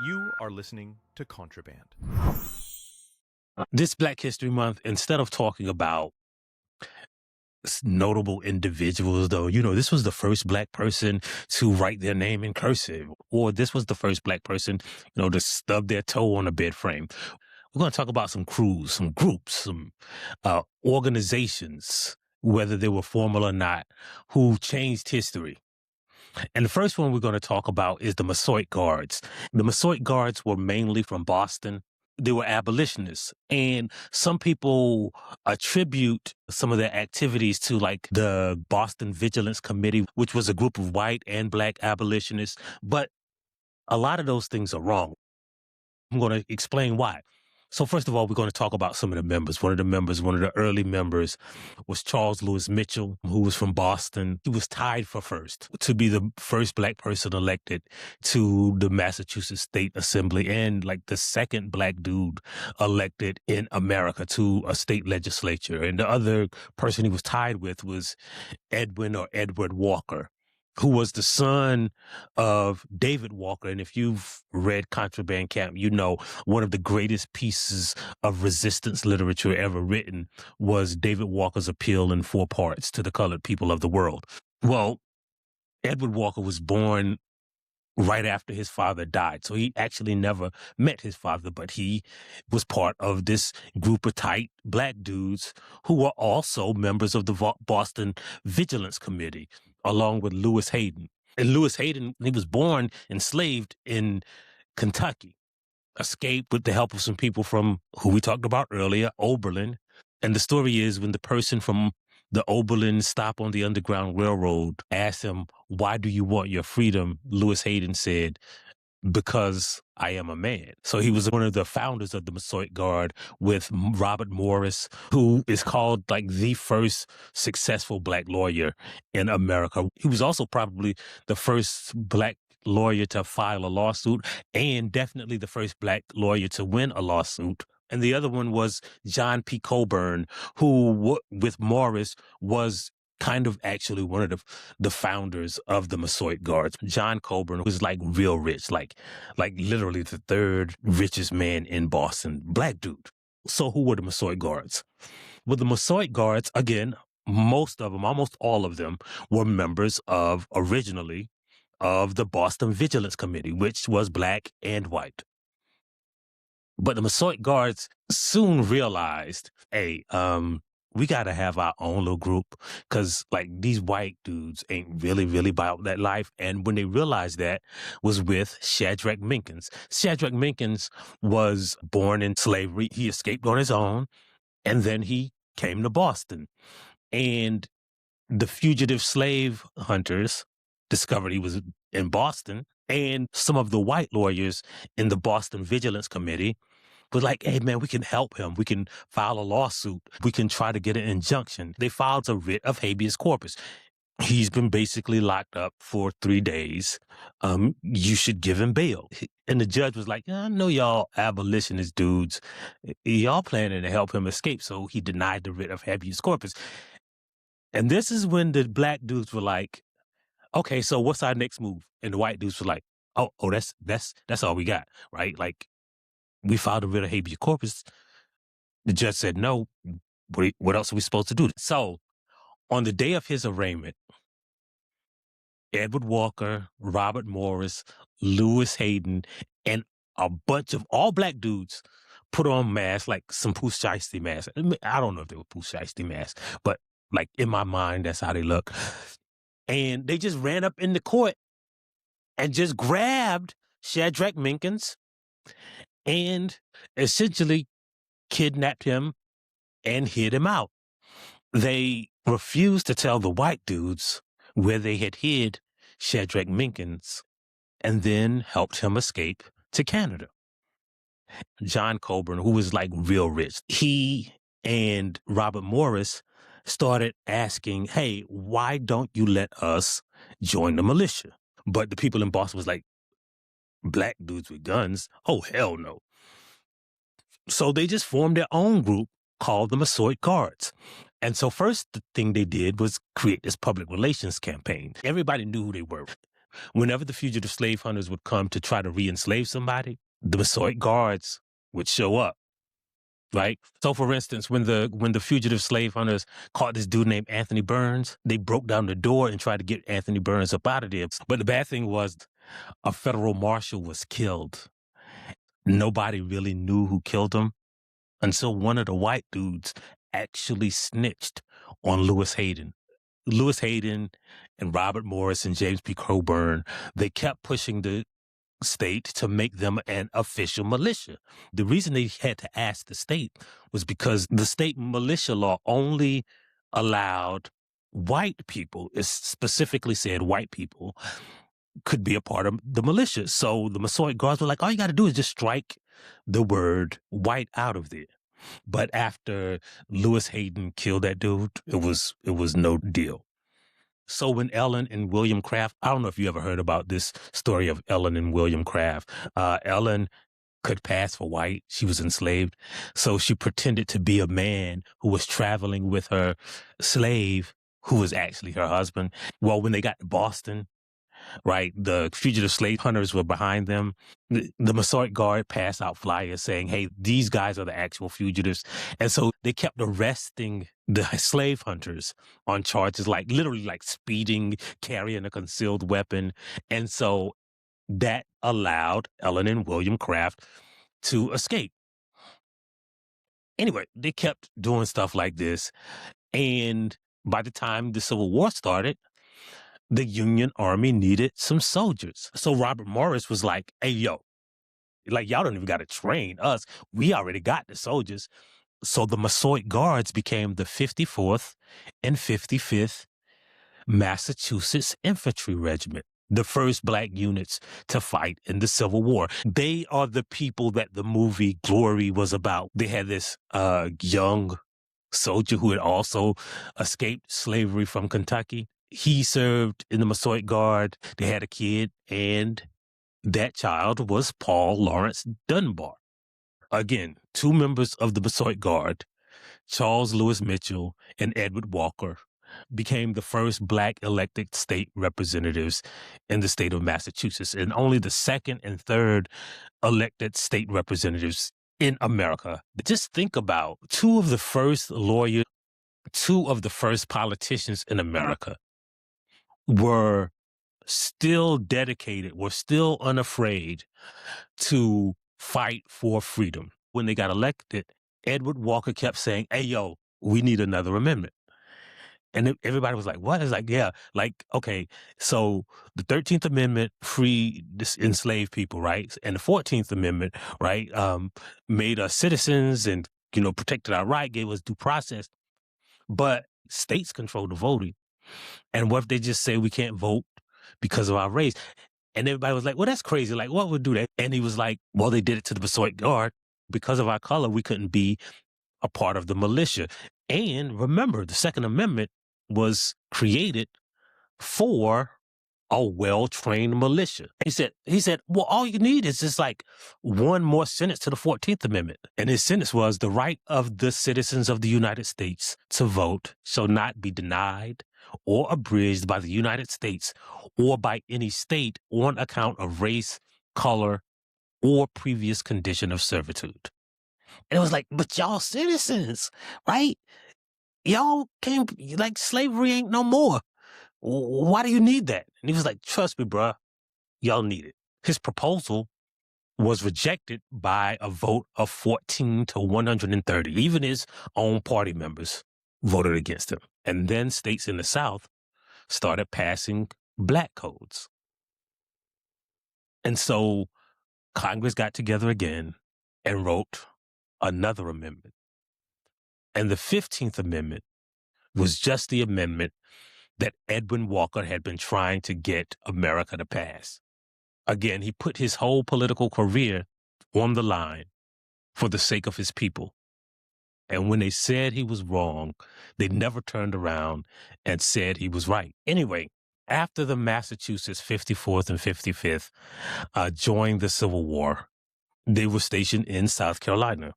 You are listening to Contraband. This Black History Month, instead of talking about notable individuals, though, this was the first Black person to write their name in cursive, or this was the first Black person, to stub their toe on a bed frame. We're going to talk about some crews, some groups, some organizations, whether they were formal or not, who changed history. And the first one we're going to talk about is the Massasoit Guards. The Massasoit Guards were mainly from Boston. They were abolitionists, and some people attribute some of their activities to like the Boston Vigilance Committee, which was a group of white and Black abolitionists. But a lot of those things are wrong. I'm going to explain why. So first of all, we're going to talk about some of the members. One of the early members was Charles Lewis Mitchell, who was from Boston. He was tied for first to be the first Black person elected to the Massachusetts State Assembly and like the second Black dude elected in America to a state legislature. And the other person he was tied with was Edward Walker, who was the son of David Walker. And if you've read Contraband Camp, one of the greatest pieces of resistance literature ever written was David Walker's Appeal in 4 parts to the colored people of the world. Well, Edward Walker was born right after his father died. So he actually never met his father, but he was part of this group of tight Black dudes who were also members of the Boston Vigilance Committee, along with Lewis Hayden. And Lewis Hayden, he was born enslaved in Kentucky, escaped with the help of some people from who we talked about earlier, Oberlin. And the story is when the person from the Oberlin stop on the Underground Railroad asked him, "Why do you want your freedom?" Lewis Hayden said, "Because I am a man." So he was one of the founders of the Massasoit Guard with Robert Morris, who is called like the first successful Black lawyer in America. He was also probably the first Black lawyer to file a lawsuit and definitely the first Black lawyer to win a lawsuit. And the other one was John P. Coburn, who with Morris was kind of actually one of the founders of the Massasoit Guards. John Coburn was like real rich, like literally the third richest man in Boston, Black dude. So who were the Massasoit Guards? Well, the Massasoit Guards, again, most of them, almost all of them, were members originally of the Boston Vigilance Committee, which was Black and white. But the Massasoit Guards soon realized, hey, we got to have our own little group because like these white dudes ain't really about that life. And when they realized that was with Shadrach Minkins. Shadrach Minkins was born in slavery. He escaped on his own and then he came to Boston. And the fugitive slave hunters discovered he was in Boston, and some of the white lawyers in the Boston Vigilance Committee was like, "Hey, man, we can help him. We can file a lawsuit. We can try to get an injunction." They filed a writ of habeas corpus. He's been basically locked up for 3 days. You should give him bail. And the judge was like, "I know y'all abolitionist dudes. Y'all planning to help him escape." So he denied the writ of habeas corpus. And this is when the Black dudes were like, "Okay, so what's our next move?" And the white dudes were like, oh, that's all we got, right? Like, we filed a writ of habeas corpus. The judge said, "No, what else are we supposed to do?" So on the day of his arraignment, Edward Walker, Robert Morris, Lewis Hayden, and a bunch of all Black dudes put on masks, like some Pooh Shiesty masks. I don't know if they were Pooh Shiesty masks, but like in my mind, that's how they look. And they just ran up in the court and just grabbed Shadrach Minkins and essentially kidnapped him and hid him out. They refused to tell the white dudes where they had hid Shadrach Minkins and then helped him escape to Canada. John Coburn, who was like real rich, he and Robert Morris started asking, "Hey, why don't you let us join the militia?" But the people in Boston was like, "Black dudes with guns? Oh, hell no." So they just formed their own group called the Massasoit Guards. And so first the thing they did was create this public relations campaign. Everybody knew who they were. whenever the fugitive slave hunters would come to try to re-enslave somebody, the Massasoit guards would show up. Right. So, for instance, when the fugitive slave hunters caught this dude named Anthony Burns, they broke down the door and tried to get Anthony Burns up out of there. But the bad thing was, a federal marshal was killed. Nobody really knew who killed him until one of the white dudes actually snitched on Lewis Hayden. Lewis Hayden and Robert Morris and James P. Coburn, they kept pushing the state to make them an official militia. The reason they had to ask the state was because the state militia law only allowed white people, it specifically said white people, could be a part of the militia. So the Massasoit guards were like, all you got to do is just strike the word white out of there. But after Lewis Hayden killed that dude, it was no deal. So when Ellen and William Craft, I don't know if you ever heard about this story of Ellen and William Craft. Ellen could pass for white. She was enslaved. So she pretended to be a man who was traveling with her slave, who was actually her husband. Well, when they got to Boston, right, the fugitive slave hunters were behind them. The Massasoit guard passed out flyers saying, hey, these guys are the actual fugitives. And so they kept arresting the slave hunters on charges like literally like speeding, carrying a concealed weapon. And so that allowed Ellen and William Craft to escape. Anyway, they kept doing stuff like this. And by the time the Civil War started, the Union Army needed some soldiers. So Robert Morris was like, hey, yo, like, y'all don't even got to train us. We already got the soldiers. So the Massasoit Guards became the 54th and 55th Massachusetts Infantry Regiment, the first black units to fight in the Civil War. They are the people that the movie Glory was about. They had this young soldier who had also escaped slavery from Kentucky. He served in the Massasoit Guard. They had a kid, and that child was Paul Laurence Dunbar. Again, two members of the Massasoit Guard, Charles Lewis Mitchell and Edward Walker, became the first black elected state representatives in the state of Massachusetts, and only the second and third elected state representatives in America. Just think about two of the first lawyers, two of the first politicians in America were still dedicated, were still unafraid to fight for freedom. When they got elected, Edward Walker kept saying, hey, yo, we need another amendment. And everybody was like, what? It's like, yeah, like, okay, so the 13th Amendment freed enslaved people, right? And the 14th Amendment, right, made us citizens and, protected our right, gave us due process. But states control the voting. And what if they just say we can't vote because of our race? And everybody was like, well, that's crazy. Like, what would do that? And he was like, well, they did it to the Massasoit Guard. Because of our color, we couldn't be a part of the militia. And remember, the Second Amendment was created for a well-trained militia. He said, well, all you need is just like one more sentence to the 14th Amendment. And his sentence was, the right of the citizens of the United States to vote shall not be denied or abridged by the United States or by any state on account of race, color, or previous condition of servitude. And it was like, but y'all citizens, right? Y'all came, like, slavery ain't no more. Why do you need that? And he was like, trust me, bruh, y'all need it. His proposal was rejected by a vote of 14 to 130. Even his own party members voted against him. And then states in the South started passing black codes. And so Congress got together again and wrote another amendment. And the 15th Amendment was just the amendment that Edwin Walker had been trying to get America to pass. Again, he put his whole political career on the line for the sake of his people. And when they said he was wrong, they never turned around and said he was right. Anyway, after the Massachusetts 54th and 55th joined the Civil War, they were stationed in South Carolina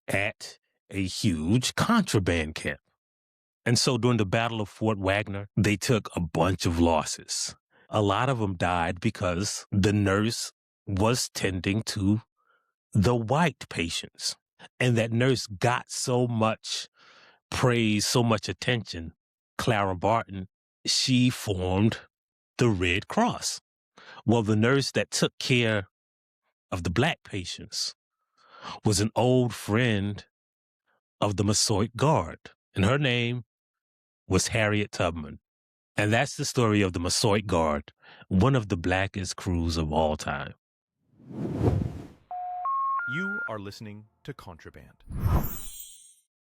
at a huge contraband camp. And so during the Battle of Fort Wagner, they took a bunch of losses. A lot of them died because the nurse was tending to the white patients. And that nurse got so much praise, so much attention. Clara Barton, she formed the Red Cross. Well, the nurse that took care of the black patients was an old friend of the Masonic Guard, and her name was Harriet Tubman. And that's the story of the Masonic Guard, one of the blackest crews of all time. You are listening to Contraband.